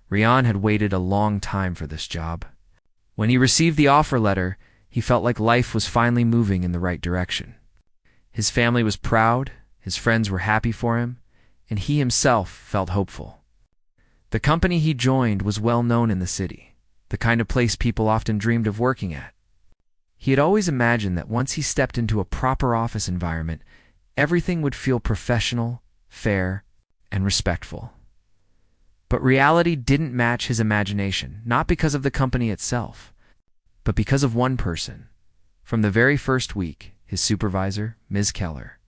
Rian had waited a long time for this job. When he received the offer letter, he felt like life was finally moving in the right direction. His family was proud, his friends were happy for him, and he himself felt hopeful. The company he joined was well known in the city, the kind of place people often dreamed of working at. He had always imagined that once he stepped into a proper office environment, everything would feel professional, fair, and respectful. But reality didn't match his imagination, not because of the company itself, but because of one person. From the very first week, his supervisor, Ms. Keller,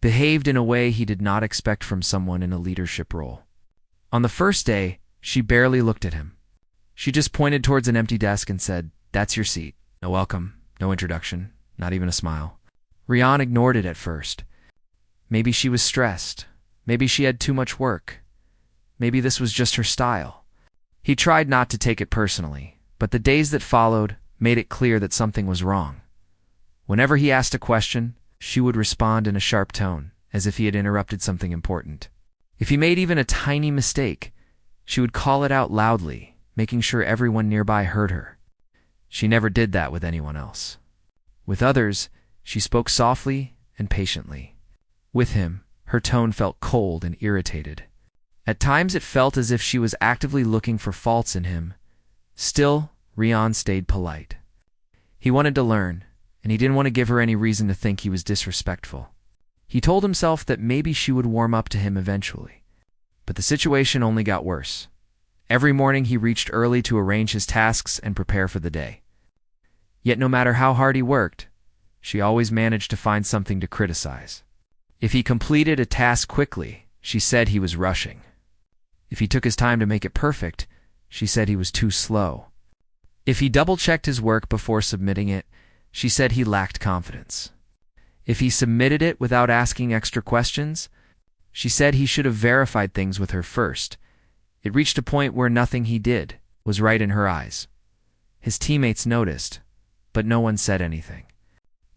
behaved in a way he did not expect from someone in a leadership role. On the first day, she barely looked at him. She just pointed towards an empty desk and said, "That's your seat." No welcome, no introduction, not even a smile. Rian ignored it at first. Maybe she was stressed. Maybe she had too much work. Maybe this was just her style. He tried not to take it personally, but the days that followed made it clear that something was wrong. Whenever he asked a question, she would respond in a sharp tone, as if he had interrupted something important. If he made even a tiny mistake, she would call it out loudly, making sure everyone nearby heard her. She never did that with anyone else. With others, she spoke softly and patiently. With him, her tone felt cold and irritated. At times it felt as if she was actively looking for faults in him. Still, Rian stayed polite. He wanted to learn, and he didn't want to give her any reason to think he was disrespectful. He told himself that maybe she would warm up to him eventually. But the situation only got worse. Every morning he reached early to arrange his tasks and prepare for the day. Yet no matter how hard he worked, she always managed to find something to criticize. If he completed a task quickly, she said he was rushing. If he took his time to make it perfect, she said he was too slow. If he double-checked his work before submitting it, she said he lacked confidence. If he submitted it without asking extra questions, she said he should have verified things with her first. It reached a point where nothing he did was right in her eyes. His teammates noticed, but no one said anything.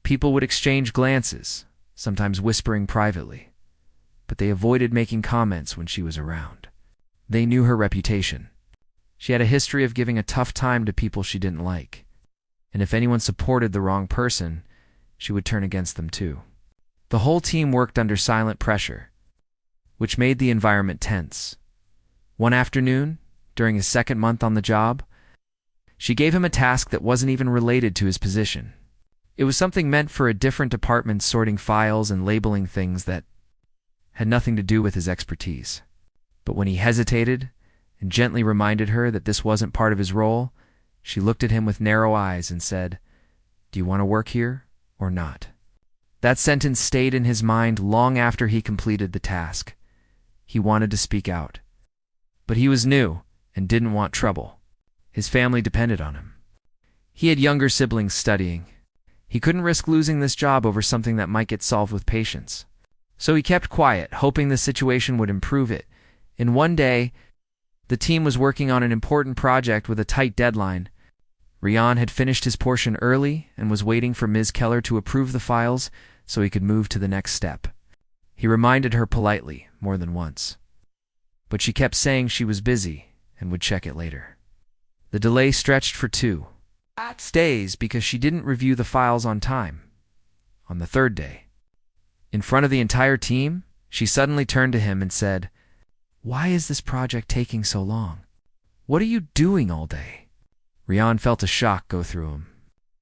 People would exchange glances, sometimes whispering privately, but they avoided making comments when she was around. They knew her reputation. She had a history of giving a tough time to people she didn't like, and if anyone supported the wrong person, she would turn against them too. The whole team worked under silent pressure, which made the environment tense. One afternoon, during his second month on the job, she gave him a task that wasn't even related to his position. It was something meant for a different department, sorting files and labeling things that had nothing to do with his expertise. But when he hesitated and gently reminded her that this wasn't part of his role, she looked at him with narrow eyes and said, "Do you want to work here or not?" That sentence stayed in his mind long after he completed the task. He wanted to speak out. But he was new and didn't want trouble. His family depended on him. He had younger siblings studying. He couldn't risk losing this job over something that might get solved with patience. So he kept quiet, hoping the situation would improve it. And one day, the team was working on an important project with a tight deadline. Rian had finished his portion early and was waiting for Ms. Keller to approve the files so he could move to the next step. He reminded her politely more than once, but she kept saying she was busy and would check it later. The delay stretched for 2 days because she didn't review the files on time. On the third day, in front of the entire team, she suddenly turned to him and said, "Why is this project taking so long? What are you doing all day?" Rian felt a shock go through him.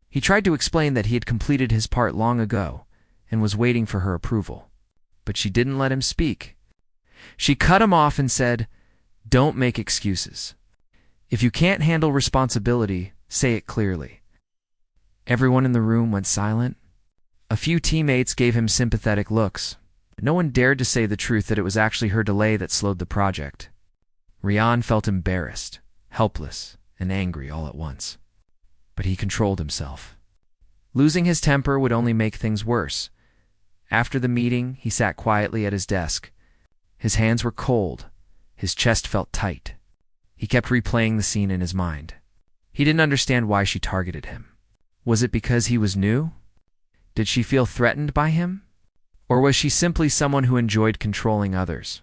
He tried to explain that he had completed his part long ago and was waiting for her approval, but she didn't let him speak. She cut him off and said, "Don't make excuses. If you can't handle responsibility, say it clearly." Everyone in the room went silent. A few teammates gave him sympathetic looks, but no one dared to say the truth that it was actually her delay that slowed the project. Rian felt embarrassed, helpless, and angry all at once. But he controlled himself. Losing his temper would only make things worse. After the meeting, he sat quietly at his desk. His hands were cold. His chest felt tight. He kept replaying the scene in his mind. He didn't understand why she targeted him. Was it because he was new? Did she feel threatened by him? Or was she simply someone who enjoyed controlling others?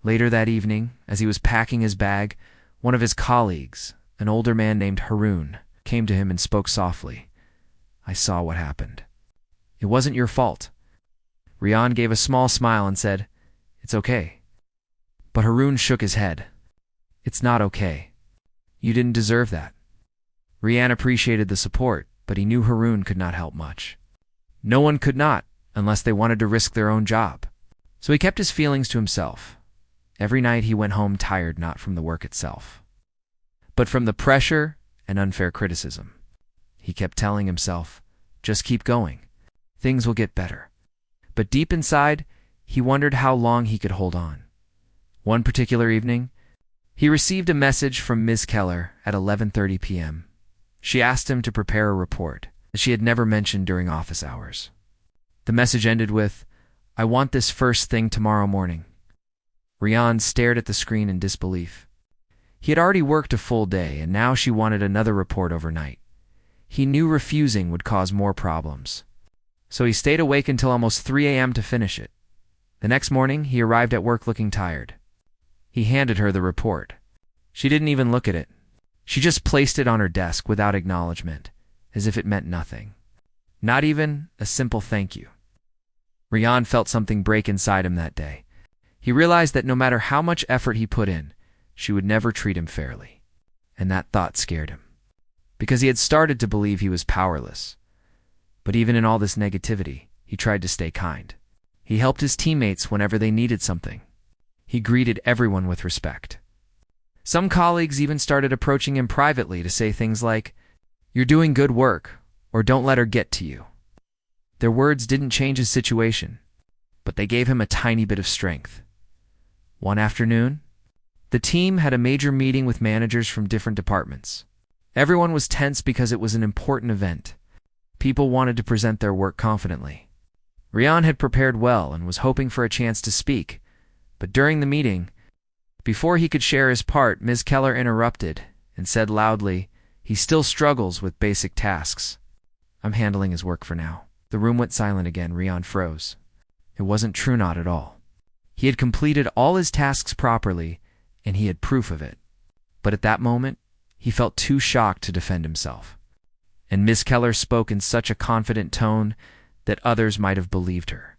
Later that evening, as he was packing his bag, One of his colleagues, an older man named Haroon, came to him and spoke softly. "I saw what happened. It wasn't your fault." Rian gave a small smile and said, "It's okay." But Haroon shook his head. "It's not okay. You didn't deserve that." Rian appreciated the support, but he knew Haroon could not help much. No one could not, unless they wanted to risk their own job. So he kept his feelings to himself. Every night he went home tired, not from the work itself, but from the pressure and unfair criticism. He kept telling himself, "Just keep going. Things will get better." But deep inside, he wondered how long he could hold on. One particular evening, he received a message from Ms. Keller at 11:30 p.m. She asked him to prepare a report that she had never mentioned during office hours. The message ended with, "I want this first thing tomorrow morning." Rian stared at the screen in disbelief. He had already worked a full day, and now she wanted another report overnight. He knew refusing would cause more problems. So he stayed awake until almost 3 a.m. to finish it. The next morning, he arrived at work looking tired. He handed her the report. She didn't even look at it. She just placed it on her desk without acknowledgement, as if it meant nothing. Not even a simple thank you. Rian felt something break inside him that day. He realized that no matter how much effort he put in, she would never treat him fairly. And that thought scared him, because he had started to believe he was powerless. But even in all this negativity, he tried to stay kind. He helped his teammates whenever they needed something. He greeted everyone with respect. Some colleagues even started approaching him privately to say things like, "You're doing good work," or "Don't let her get to you." Their words didn't change his situation, but they gave him a tiny bit of strength. One afternoon, the team had a major meeting with managers from different departments. Everyone was tense because it was an important event. People wanted to present their work confidently. Rian had prepared well and was hoping for a chance to speak, but during the meeting, before he could share his part, Ms. Keller interrupted and said loudly, "He still struggles with basic tasks. I'm handling his work for now." The room went silent again. Rian froze. It wasn't true, not at all. He had completed all his tasks properly, and he had proof of it. But at that moment, he felt too shocked to defend himself. And Ms. Keller spoke in such a confident tone that others might have believed her.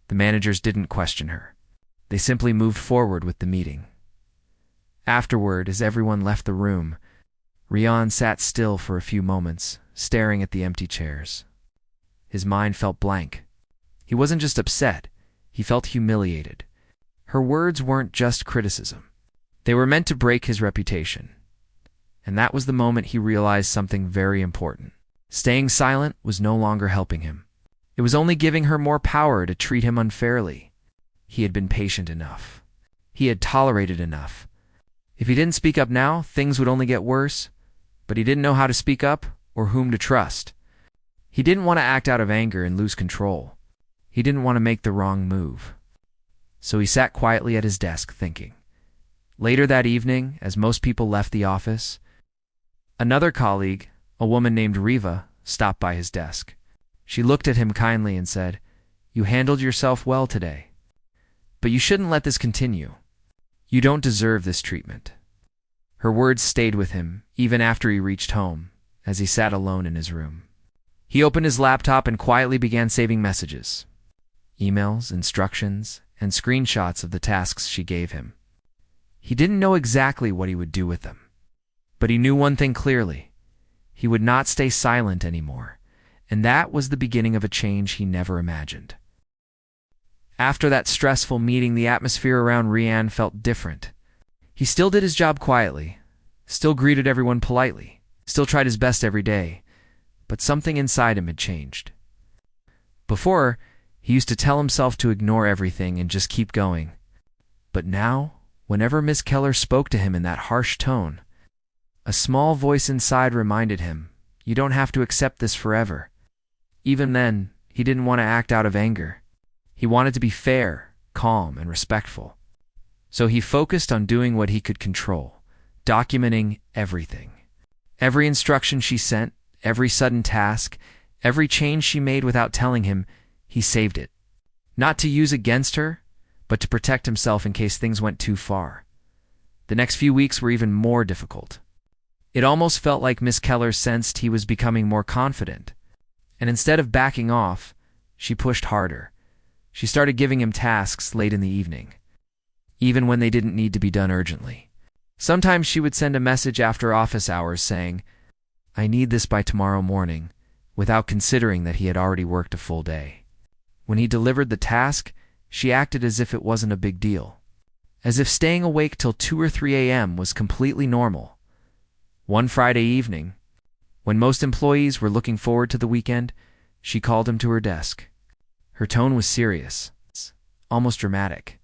The managers didn't question her. They simply moved forward with the meeting. Afterward, as everyone left the room, Rian sat still for a few moments, staring at the empty chairs. His mind felt blank. He wasn't just upset, he felt humiliated. Her words weren't just criticism. They were meant to break his reputation. And that was the moment he realized something very important. Staying silent was no longer helping him. It was only giving her more power to treat him unfairly. He had been patient enough. He had tolerated enough. If he didn't speak up now, things would only get worse. But he didn't know how to speak up or whom to trust. He didn't want to act out of anger and lose control. He didn't want to make the wrong move. So he sat quietly at his desk thinking. Later that evening, as most people left the office, another colleague, a woman named Riva, stopped by his desk. She looked at him kindly and said, "You handled yourself well today. But you shouldn't let this continue. You don't deserve this treatment." Her words stayed with him, even after he reached home, as he sat alone in his room. He opened his laptop and quietly began saving messages, emails, instructions, and screenshots of the tasks she gave him. He didn't know exactly what he would do with them, but he knew one thing clearly. He would not stay silent anymore, and that was the beginning of a change he never imagined. After that stressful meeting, the atmosphere around Rian felt different. He still did his job quietly, still greeted everyone politely, still tried his best every day, but something inside him had changed. Before, he used to tell himself to ignore everything and just keep going. But now, whenever Miss Keller spoke to him in that harsh tone, a small voice inside reminded him, "You don't have to accept this forever." Even then, he didn't want to act out of anger. He wanted to be fair, calm, and respectful. So he focused on doing what he could control, documenting everything. Every instruction she sent, every sudden task, every change she made without telling him, he saved it. Not to use against her, but to protect himself in case things went too far. The next few weeks were even more difficult. It almost felt like Miss Keller sensed he was becoming more confident, and instead of backing off, she pushed harder. She started giving him tasks late in the evening, even when they didn't need to be done urgently. Sometimes she would send a message after office hours saying, "I need this by tomorrow morning," without considering that he had already worked a full day. When he delivered the task, she acted as if it wasn't a big deal, as if staying awake till 2 or 3 a.m. was completely normal. One Friday evening, when most employees were looking forward to the weekend, she called him to her desk. Her tone was serious, almost dramatic.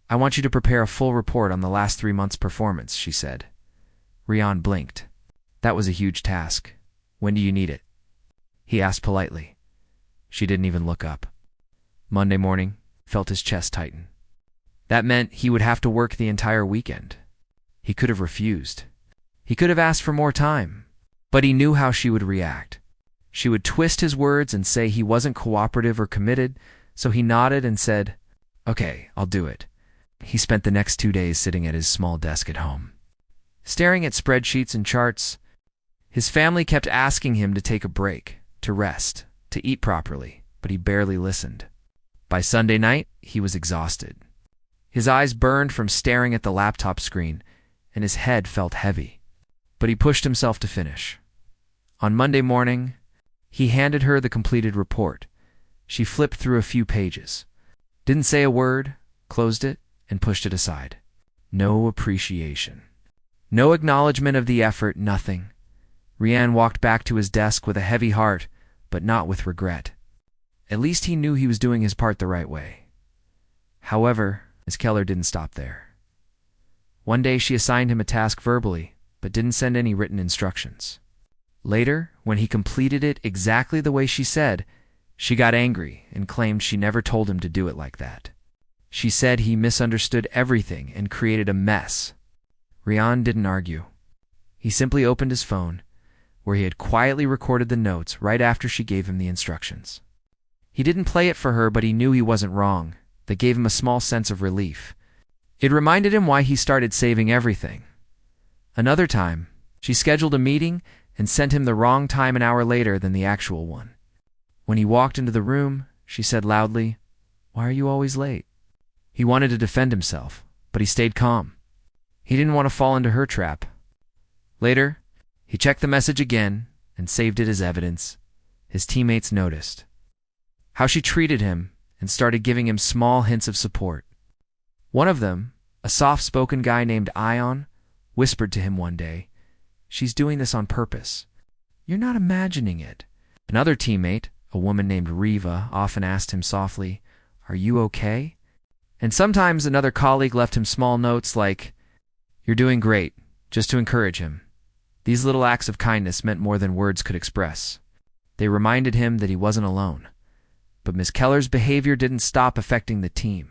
"I want you to prepare a full report on the last 3 months' performance," she said. Rian blinked. That was a huge task. "When do you need it?" he asked politely. She didn't even look up. Monday morning, felt his chest tighten. That meant he would have to work the entire weekend. He could have refused. He could have asked for more time, but he knew how she would react. She would twist his words and say he wasn't cooperative or committed, so he nodded and said, "Okay, I'll do it." He spent the next 2 days sitting at his small desk at home, staring at spreadsheets and charts. His family kept asking him to take a break, to rest, to eat properly, but he barely listened. By Sunday night, he was exhausted. His eyes burned from staring at the laptop screen, and his head felt heavy. But he pushed himself to finish. On Monday morning, he handed her the completed report. She flipped through a few pages, didn't say a word, closed it, and pushed it aside. No appreciation. No acknowledgement of the effort, nothing. Rian walked back to his desk with a heavy heart, but not with regret. At least he knew he was doing his part the right way. However, Ms. Keller didn't stop there. One day she assigned him a task verbally, but didn't send any written instructions. Later, when he completed it exactly the way she said, she got angry and claimed she never told him to do it like that. She said he misunderstood everything and created a mess. Rian didn't argue. He simply opened his phone, where he had quietly recorded the notes right after she gave him the instructions. He didn't play it for her, but he knew he wasn't wrong. That gave him a small sense of relief. It reminded him why he started saving everything. Another time, she scheduled a meeting and sent him the wrong time an hour later than the actual one. When he walked into the room, she said loudly, "Why are you always late?" He wanted to defend himself, but he stayed calm. He didn't want to fall into her trap. Later, he checked the message again and saved it as evidence. His teammates noticed how she treated him and started giving him small hints of support. One of them, a soft-spoken guy named Ion, whispered to him one day, "She's doing this on purpose. You're not imagining it." Another teammate, a woman named Riva, often asked him softly, "Are you okay?" And sometimes another colleague left him small notes like, "You're doing great," just to encourage him. These little acts of kindness meant more than words could express. They reminded him that he wasn't alone. But Ms. Keller's behavior didn't stop affecting the team.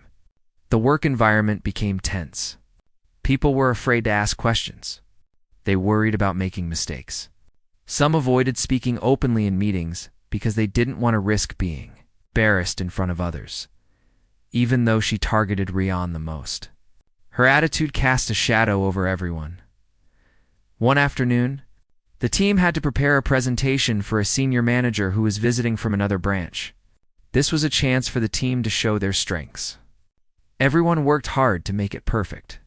The work environment became tense. People were afraid to ask questions. They worried about making mistakes. Some avoided speaking openly in meetings because they didn't want to risk being embarrassed in front of others, even though she targeted Rian the most. Her attitude cast a shadow over everyone. One afternoon, the team had to prepare a presentation for a senior manager who was visiting from another branch. This was a chance for the team to show their strengths. Everyone worked hard to make it perfect.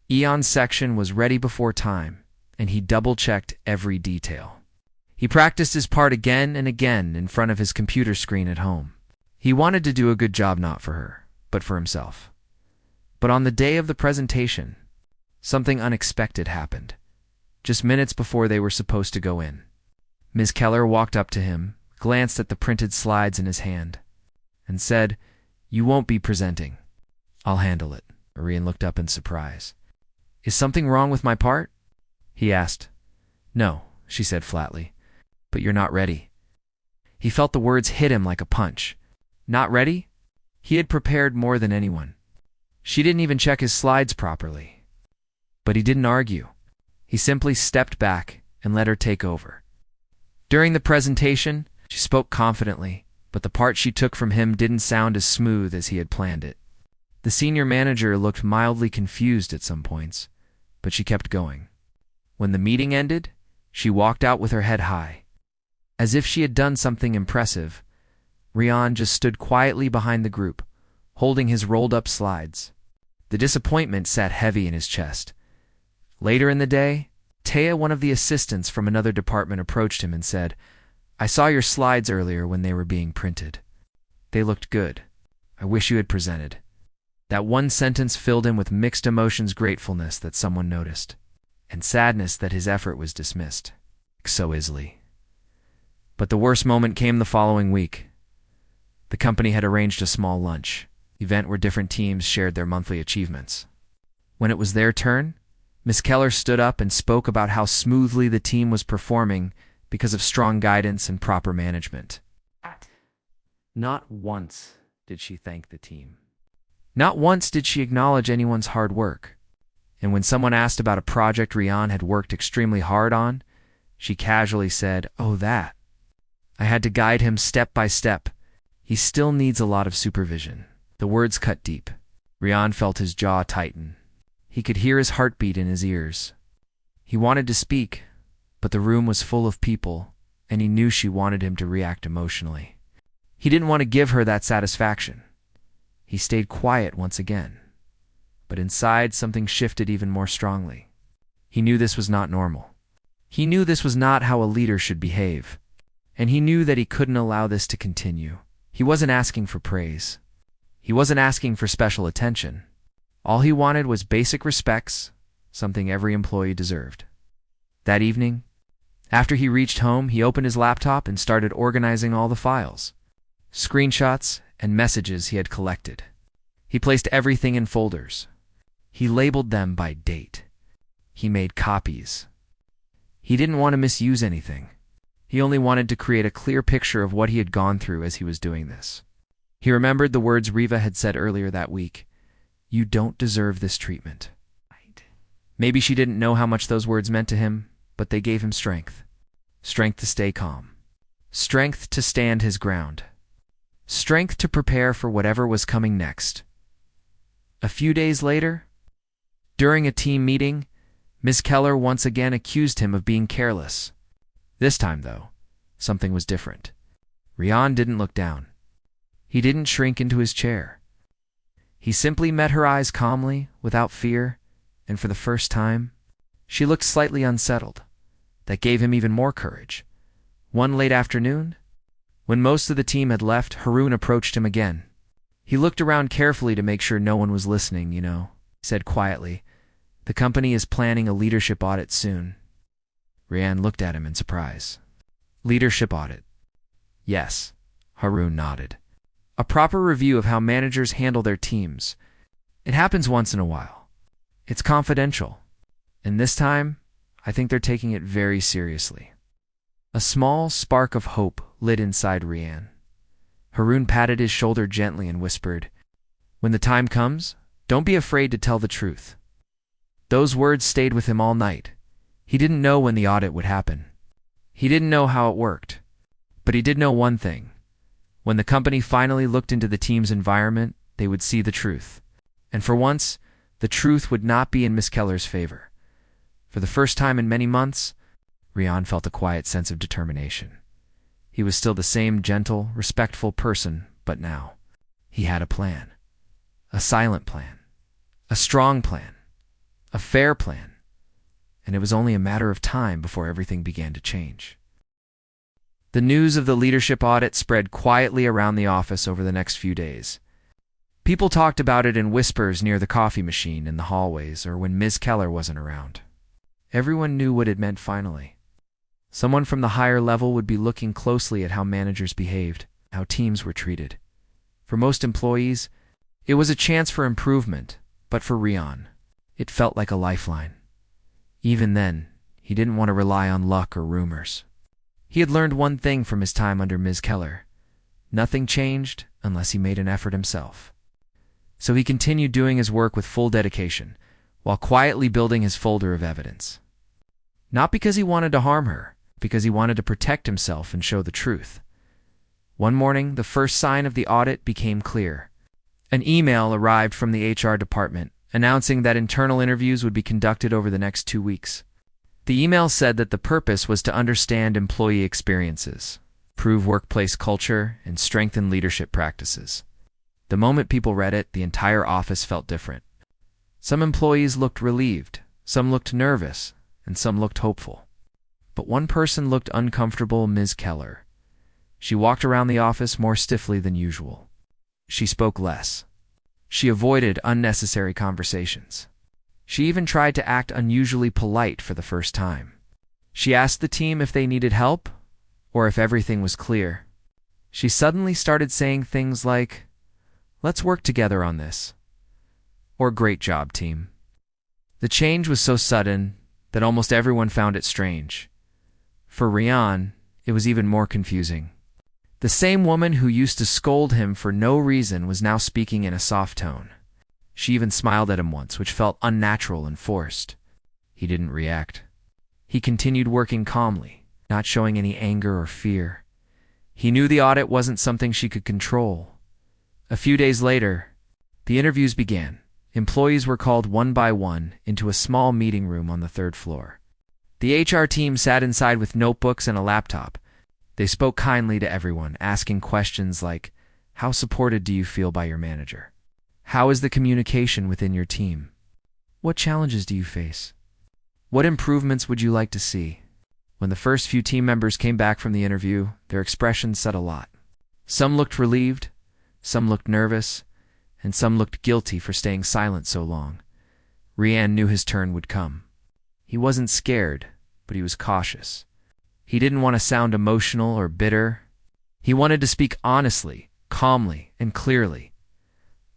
Ion's section was ready before time, and he double-checked every detail. He practiced his part again and again in front of his computer screen at home. He wanted to do a good job not for her, but for himself. But on the day of the presentation, something unexpected happened, just minutes before they were supposed to go in. Ms. Keller walked up to him, glanced at the printed slides in his hand, and said, "You won't be presenting. I'll handle it." Rian looked up in surprise. "Is something wrong with my part?" he asked. "No," she said flatly, "but you're not ready." He felt the words hit him like a punch. Not ready? He had prepared more than anyone. She didn't even check his slides properly. But he didn't argue. He simply stepped back and let her take over. During the presentation, she spoke confidently, but the part she took from him didn't sound as smooth as he had planned it. The senior manager looked mildly confused at some points, but she kept going. When the meeting ended, she walked out with her head high. As if she had done something impressive, Rian just stood quietly behind the group, holding his rolled-up slides. The disappointment sat heavy in his chest. Later in the day, Taya, one of the assistants from another department, approached him and said, "I saw your slides earlier when they were being printed. They looked good. I wish you had presented." That one sentence filled him with mixed emotions: gratefulness that someone noticed, and sadness that his effort was dismissed so easily. But the worst moment came the following week. The company had arranged a small lunch event where different teams shared their monthly achievements. When it was their turn, Miss Keller stood up and spoke about how smoothly the team was performing because of strong guidance and proper management. Not once did she thank the team. Not once did she acknowledge anyone's hard work. And when someone asked about a project Rian had worked extremely hard on, she casually said, "Oh, that. I had to guide him step by step. He still needs a lot of supervision." The words cut deep. Rian felt his jaw tighten. He could hear his heartbeat in his ears. He wanted to speak, but the room was full of people, and he knew she wanted him to react emotionally. He didn't want to give her that satisfaction. He stayed quiet once again. But inside, something shifted even more strongly. He knew this was not normal. He knew this was not how a leader should behave. And he knew that he couldn't allow this to continue. He wasn't asking for praise. He wasn't asking for special attention. All he wanted was basic respects, something every employee deserved. That evening, after he reached home, he opened his laptop and started organizing all the files, screenshots, and messages he had collected. He placed everything in folders. He labeled them by date. He made copies. He didn't want to misuse anything. He only wanted to create a clear picture of what he had gone through as he was doing this. He remembered the words Riva had said earlier that week: "You don't deserve this treatment." Maybe she didn't know how much those words meant to him, but they gave him strength. Strength to stay calm. Strength to stand his ground. Strength to prepare for whatever was coming next. A few days later, during a team meeting, Miss Keller once again accused him of being careless. This time, though, something was different. Rian didn't look down. He didn't shrink into his chair. He simply met her eyes calmly, without fear, and for the first time, she looked slightly unsettled. That gave him even more courage. One late afternoon, when most of the team had left, Haroon approached him again. He looked around carefully to make sure no one was listening, he said quietly. "The company is planning a leadership audit soon." Rian looked at him in surprise. "Leadership audit?" "Yes," Haroon nodded. "A proper review of how managers handle their teams. It happens once in a while. It's confidential. And this time, I think they're taking it very seriously." A small spark of hope lit inside Rian. Haroon patted his shoulder gently and whispered, "When the time comes, don't be afraid to tell the truth." Those words stayed with him all night. He didn't know when the audit would happen. He didn't know how it worked. But he did know one thing. When the company finally looked into the team's environment, they would see the truth. And for once, the truth would not be in Miss Keller's favor. For the first time in many months, Rian felt a quiet sense of determination. He was still the same gentle, respectful person, but now he had a plan. A silent plan. A strong plan. A fair plan. And it was only a matter of time before everything began to change. The news of the leadership audit spread quietly around the office over the next few days. People talked about it in whispers near the coffee machine in the hallways or when Ms. Keller wasn't around. Everyone knew what it meant finally. Someone from the higher level would be looking closely at how managers behaved, how teams were treated. For most employees, it was a chance for improvement, but for Rian, it felt like a lifeline. Even then, he didn't want to rely on luck or rumors. He had learned one thing from his time under Ms. Keller. Nothing changed unless he made an effort himself. So he continued doing his work with full dedication, while quietly building his folder of evidence. Not because he wanted to harm her, because he wanted to protect himself and show the truth. One morning, the first sign of the audit became clear. An email arrived from the HR department announcing that internal interviews would be conducted over the next 2 weeks. The email said that the purpose was to understand employee experiences, improve workplace culture, and strengthen leadership practices. The moment people read it, the entire office felt different. Some employees looked relieved, some looked nervous, and some looked hopeful. But one person looked uncomfortable: Ms. Keller. She walked around the office more stiffly than usual. She spoke less. She avoided unnecessary conversations. She even tried to act unusually polite for the first time. She asked the team if they needed help or if everything was clear. She suddenly started saying things like, "Let's work together on this," or "Great job, team." The change was so sudden that almost everyone found it strange. For Rian, it was even more confusing. The same woman who used to scold him for no reason was now speaking in a soft tone. She even smiled at him once, which felt unnatural and forced. He didn't react. He continued working calmly, not showing any anger or fear. He knew the audit wasn't something she could control. A few days later, the interviews began. Employees were called one by one into a small meeting room on the 3rd floor. The HR team sat inside with notebooks and a laptop. They spoke kindly to everyone, asking questions like, "How supported do you feel by your manager? How is the communication within your team? What challenges do you face? What improvements would you like to see?" When the first few team members came back from the interview, their expressions said a lot. Some looked relieved, some looked nervous, and some looked guilty for staying silent so long. Rian knew his turn would come. He wasn't scared, but he was cautious. He didn't want to sound emotional or bitter. He wanted to speak honestly, calmly, and clearly.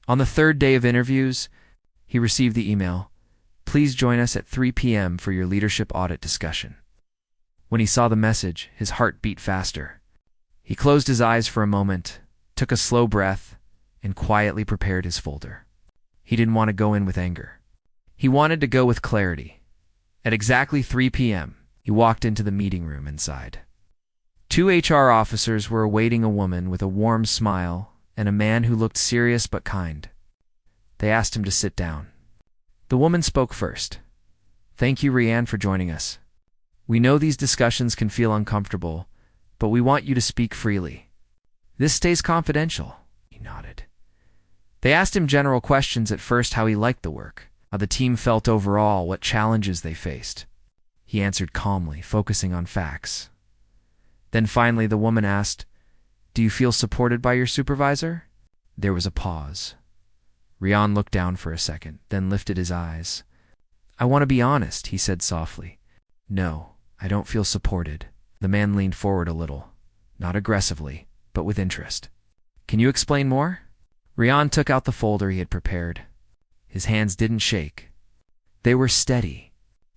On the 3rd day of interviews, he received the email, "Please join us at 3 p.m. for your leadership audit discussion." When he saw the message, his heart beat faster. He closed his eyes for a moment, took a slow breath, and quietly prepared his folder. He didn't want to go in with anger. He wanted to go with clarity. At exactly 3 p.m., he walked into the meeting room inside. 2 HR officers were awaiting a woman with a warm smile and a man who looked serious but kind. They asked him to sit down. The woman spoke first. "Thank you, Rian, for joining us. We know these discussions can feel uncomfortable, but we want you to speak freely. This stays confidential." He nodded. They asked him general questions at first: how he liked the work, how the team felt overall, what challenges they faced. He answered calmly, focusing on facts. Then finally the woman asked, "Do you feel supported by your supervisor?" There was a pause. Rian looked down for a second, then lifted his eyes. "I want to be honest," he said softly. "No, I don't feel supported." The man leaned forward a little, not aggressively, but with interest. "Can you explain more?" Rian took out the folder he had prepared. His hands didn't shake. They were steady.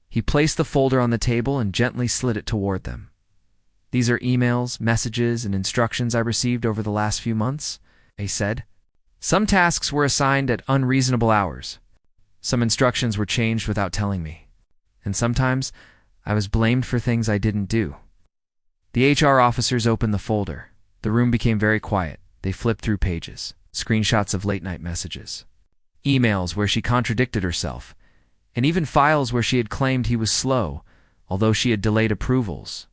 He placed the folder on the table and gently slid it toward them. "These are emails, messages, and instructions I received over the last few months," he said. "Some tasks were assigned at unreasonable hours. Some instructions were changed without telling me. And sometimes I was blamed for things I didn't do." The HR officers opened the folder. The room became very quiet. They flipped through pages, screenshots of late-night messages, emails where she contradicted herself, and even files where she had claimed he was slow, although she had delayed approvals.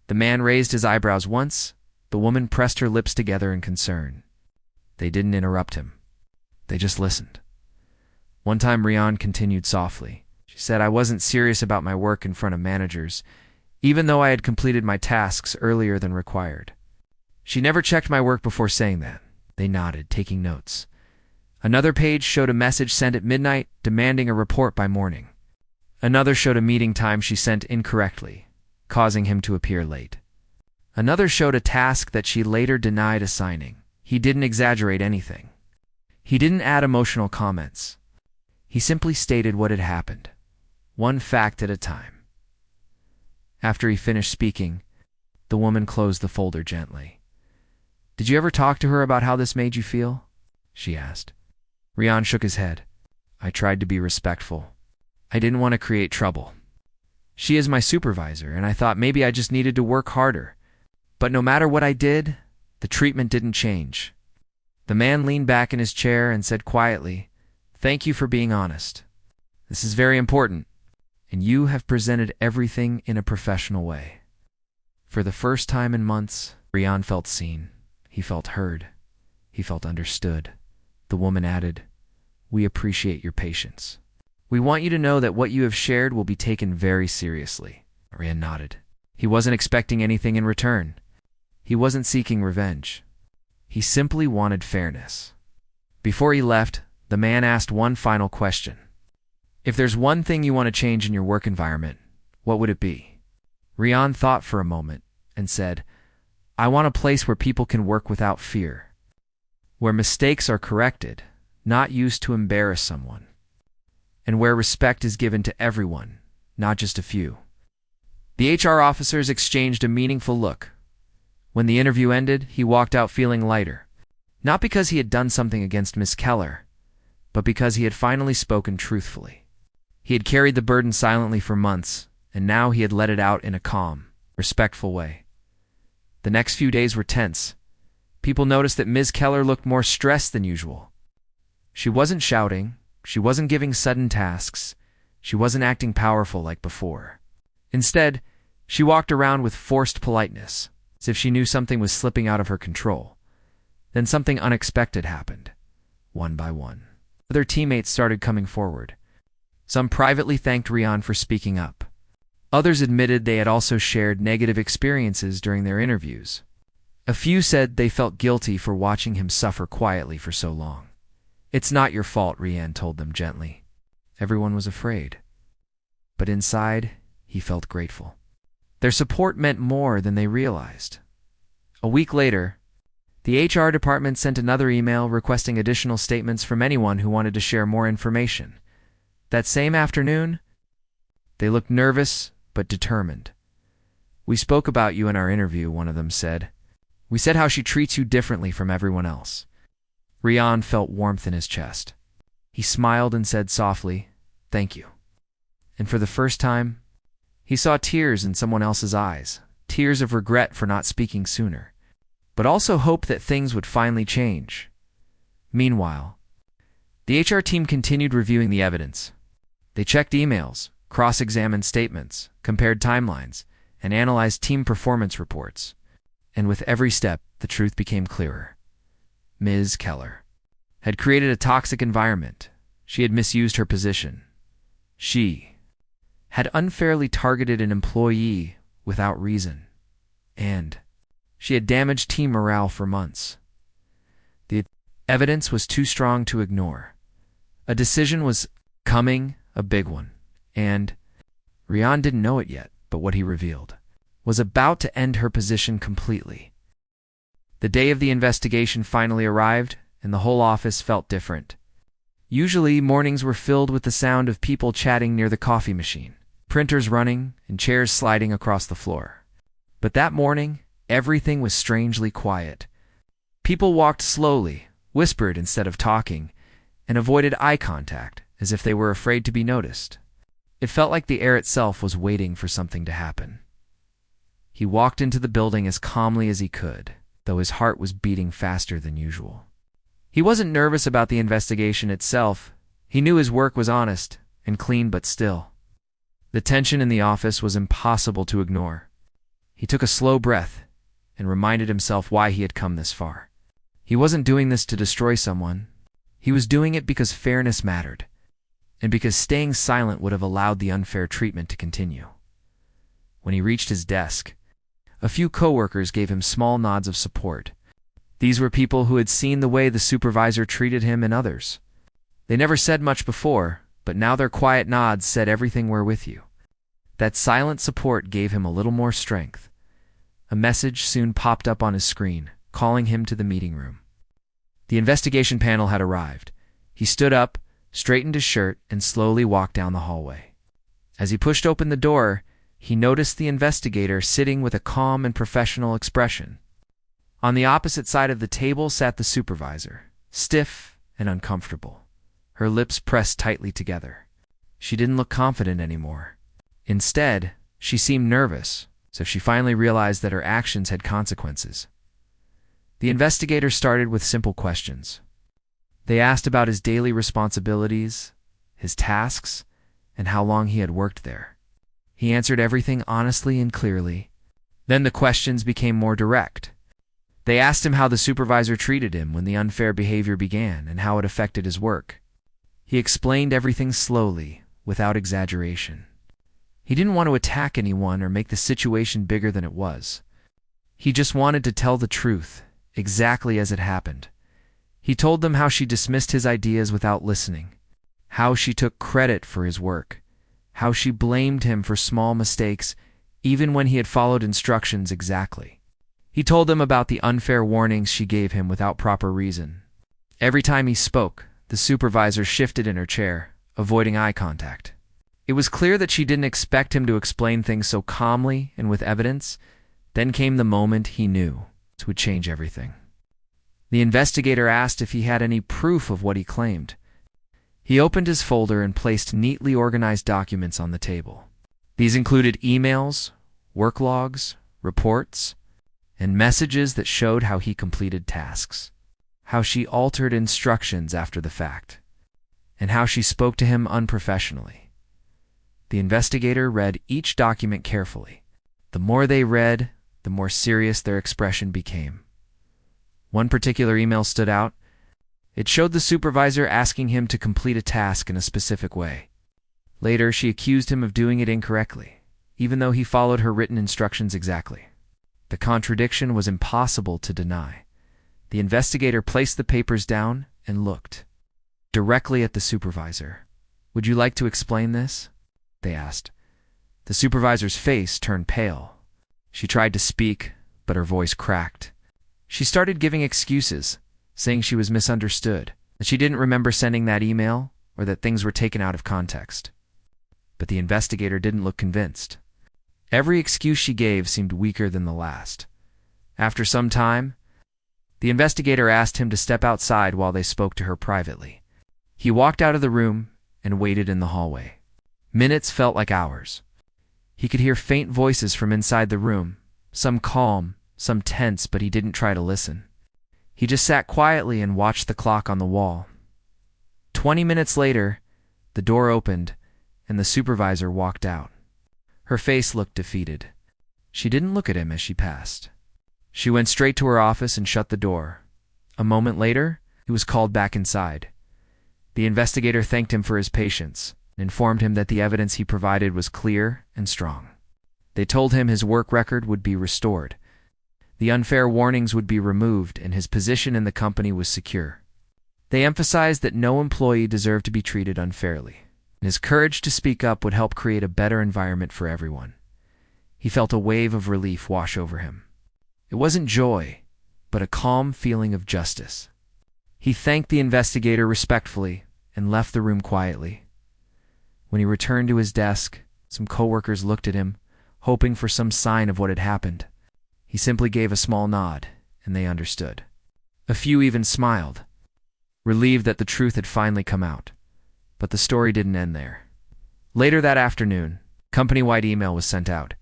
The man raised his eyebrows once. The woman pressed her lips together in concern. They didn't interrupt him. They just listened. One time Rian continued softly. She said, "I wasn't serious about my work in front of managers, even though I had completed my tasks earlier than required." She never checked my work before saying that. They nodded, taking notes. Another page showed a message sent at midnight demanding a report by morning. Another showed a meeting time she sent incorrectly, causing him to appear late. Another showed a task that she later denied assigning. He didn't exaggerate anything. He didn't add emotional comments. He simply stated what had happened, one fact at a time. After he finished speaking, the woman closed the folder gently. "Did you ever talk to her about how this made you feel?" she asked. Rian shook his head. "I tried to be respectful. I didn't want to create trouble. She is my supervisor, and I thought maybe I just needed to work harder. But no matter what I did, the treatment didn't change." The man leaned back in his chair and said quietly, Thank you for being honest. This is very important, and you have presented everything in a professional way." For the first time in months, Rian felt seen. He felt heard. He felt understood. The woman added, "We appreciate your patience. We want you to know that what you have shared will be taken very seriously." Rian nodded. He wasn't expecting anything in return. He wasn't seeking revenge. He simply wanted fairness. Before he left, the man asked one final question. "If there's one thing you want to change in your work environment, what would it be?" Rian thought for a moment and said, "I want a place where people can work without fear, where mistakes are corrected, not used to embarrass someone, and where respect is given to everyone, not just a few." The HR officers exchanged a meaningful look. When the interview ended, he walked out feeling lighter, not because he had done something against Miss Keller, but because he had finally spoken truthfully. He had carried the burden silently for months, and now he had let it out in a calm, respectful way. The next few days were tense. People noticed that Ms. Keller looked more stressed than usual. She wasn't shouting, she wasn't giving sudden tasks, she wasn't acting powerful like before. Instead, she walked around with forced politeness, as if she knew something was slipping out of her control. Then something unexpected happened. One by one, other teammates started coming forward. Some privately thanked Rian for speaking up. Others admitted they had also shared negative experiences during their interviews. A few said they felt guilty for watching him suffer quietly for so long. "It's not your fault," Rian told them gently. Everyone was afraid. But inside, he felt grateful. Their support meant more than they realized. A week later, the HR department sent another email requesting additional statements from anyone who wanted to share more information. That same afternoon, they looked nervous but determined. "We spoke about you in our interview," one of them said. "We said how she treats you differently from everyone else." Rian felt warmth in his chest. He smiled and said softly, "Thank you." And for the first time, he saw tears in someone else's eyes, tears of regret for not speaking sooner, but also hope that things would finally change. Meanwhile, the HR team continued reviewing the evidence. They checked emails, cross-examined statements, compared timelines, and analyzed team performance reports. And with every step, the truth became clearer. Ms. Keller had created a toxic environment. She had misused her position. She had unfairly targeted an employee without reason. And she had damaged team morale for months. The evidence was too strong to ignore. A decision was coming, a big one. And Rian didn't know it yet, but what he revealed was about to end her position completely. The day of the investigation finally arrived, and the whole office felt different. Usually, mornings were filled with the sound of people chatting near the coffee machine, printers running, and chairs sliding across the floor. But that morning, everything was strangely quiet. People walked slowly, whispered instead of talking, and avoided eye contact, as if they were afraid to be noticed. It felt like the air itself was waiting for something to happen. He walked into the building as calmly as he could, though his heart was beating faster than usual. He wasn't nervous about the investigation itself. He knew his work was honest and clean, but still. The tension in the office was impossible to ignore. He took a slow breath and reminded himself why he had come this far. He wasn't doing this to destroy someone. He was doing it because fairness mattered, and because staying silent would have allowed the unfair treatment to continue. When he reached his desk, a few coworkers gave him small nods of support. These were people who had seen the way the supervisor treated him and others. They never said much before, but now their quiet nods said everything we're with you. That silent support gave him a little more strength. A message soon popped up on his screen, calling him to the meeting room. The investigation panel had arrived. He stood up, straightened his shirt, and slowly walked down the hallway. As he pushed open the door, he noticed the investigator sitting with a calm and professional expression. On the opposite side of the table sat the supervisor, stiff and uncomfortable, her lips pressed tightly together. She didn't look confident anymore. Instead, she seemed nervous, as if she finally realized that her actions had consequences. The investigator started with simple questions. They asked about his daily responsibilities, his tasks, and how long he had worked there. He answered everything honestly and clearly. Then the questions became more direct. They asked him how the supervisor treated him when the unfair behavior began and how it affected his work. He explained everything slowly, without exaggeration. He didn't want to attack anyone or make the situation bigger than it was. He just wanted to tell the truth, exactly as it happened. He told them how she dismissed his ideas without listening, how she took credit for his work, how she blamed him for small mistakes, even when he had followed instructions exactly. He told them about the unfair warnings she gave him without proper reason. Every time he spoke, the supervisor shifted in her chair, avoiding eye contact. It was clear that she didn't expect him to explain things so calmly and with evidence. Then came the moment he knew it would change everything. The investigator asked if he had any proof of what he claimed. He opened his folder and placed neatly organized documents on the table. These included emails, work logs, reports, and messages that showed how he completed tasks, how she altered instructions after the fact, and how she spoke to him unprofessionally. The investigator read each document carefully. The more they read, the more serious their expression became. One particular email stood out. It showed the supervisor asking him to complete a task in a specific way. Later, she accused him of doing it incorrectly, even though he followed her written instructions exactly. The contradiction was impossible to deny. The investigator placed the papers down and looked directly at the supervisor. "Would you like to explain this?" they asked. The supervisor's face turned pale. She tried to speak, but her voice cracked. She started giving excuses, saying she was misunderstood, that she didn't remember sending that email, or that things were taken out of context. But the investigator didn't look convinced. Every excuse she gave seemed weaker than the last. After some time, the investigator asked him to step outside while they spoke to her privately. He walked out of the room and waited in the hallway. Minutes felt like hours. He could hear faint voices from inside the room, some calm, some tense, but he didn't try to listen. He just sat quietly and watched the clock on the wall. 20 minutes later, the door opened, and the supervisor walked out. Her face looked defeated. She didn't look at him as she passed. She went straight to her office and shut the door. A moment later, he was called back inside. The investigator thanked him for his patience and informed him that the evidence he provided was clear and strong. They told him his work record would be restored. The unfair warnings would be removed and his position in the company was secure. They emphasized that no employee deserved to be treated unfairly, and his courage to speak up would help create a better environment for everyone. He felt a wave of relief wash over him. It wasn't joy, but a calm feeling of justice. He thanked the investigator respectfully and left the room quietly. When he returned to his desk, some coworkers looked at him, hoping for some sign of what had happened. He simply gave a small nod, and they understood. A few even smiled, relieved that the truth had finally come out. But the story didn't end there. Later that afternoon, company-wide email was sent out.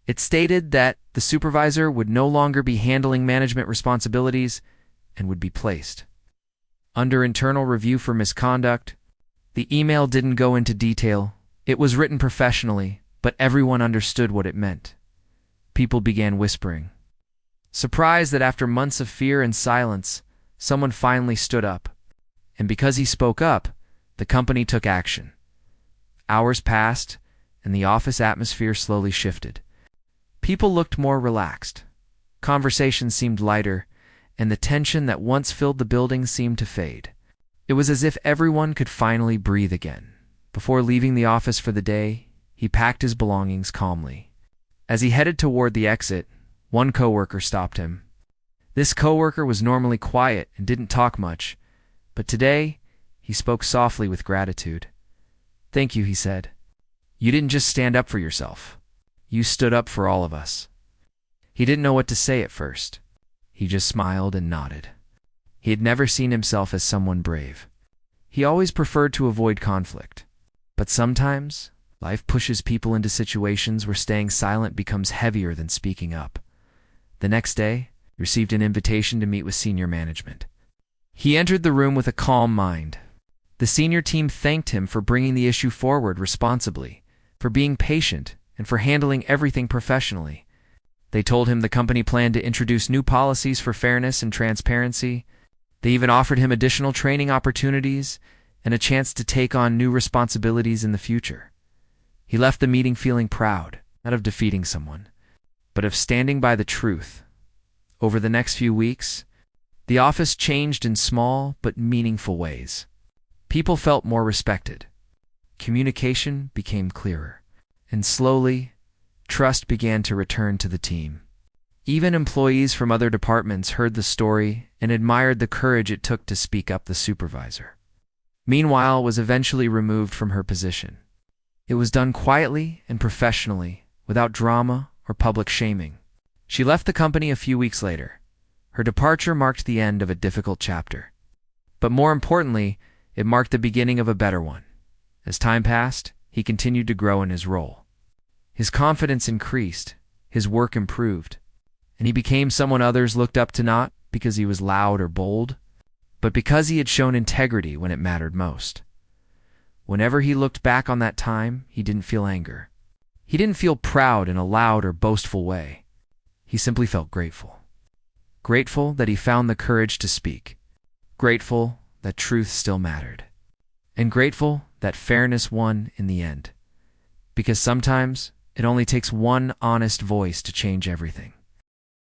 It stated that the supervisor would no longer be handling management responsibilities and would be placed under internal review for misconduct. The email didn't go into detail. It was written professionally, but everyone understood what it meant. People began whispering, surprised that after months of fear and silence, someone finally stood up. And because he spoke up, the company took action. Hours passed, and the office atmosphere slowly shifted. People looked more relaxed. Conversations seemed lighter, and the tension that once filled the building seemed to fade. It was as if everyone could finally breathe again. Before leaving the office for the day, he packed his belongings calmly. As he headed toward the exit, one coworker stopped him. This coworker was normally quiet and didn't talk much, but today, he spoke softly with gratitude. "Thank you," he said. "You didn't just stand up for yourself. You stood up for all of us." He didn't know what to say at first. He just smiled and nodded. He had never seen himself as someone brave. He always preferred to avoid conflict. But sometimes, life pushes people into situations where staying silent becomes heavier than speaking up. The next day, he received an invitation to meet with senior management. He entered the room with a calm mind. The senior team thanked him for bringing the issue forward responsibly, for being patient, and for handling everything professionally. They told him the company planned to introduce new policies for fairness and transparency. They even offered him additional training opportunities and a chance to take on new responsibilities in the future. He left the meeting feeling proud, not of defeating someone, but of standing by the truth. Over the next few weeks, the office changed in small but meaningful ways. People felt more respected. Communication became clearer, and slowly, trust began to return to the team. Even employees from other departments heard the story and admired the courage it took to speak up. The supervisor, meanwhile, was eventually removed from her position. It was done quietly and professionally, without drama or public shaming. She left the company a few weeks later. Her departure marked the end of a difficult chapter. But more importantly, it marked the beginning of a better one. As time passed, he continued to grow in his role. His confidence increased, his work improved, and he became someone others looked up to, not because he was loud or bold, but because he had shown integrity when it mattered most. Whenever he looked back on that time, he didn't feel anger. He didn't feel proud in a loud or boastful way. He simply felt grateful. Grateful that he found the courage to speak. Grateful that truth still mattered. And grateful that fairness won in the end. Because sometimes it only takes one honest voice to change everything.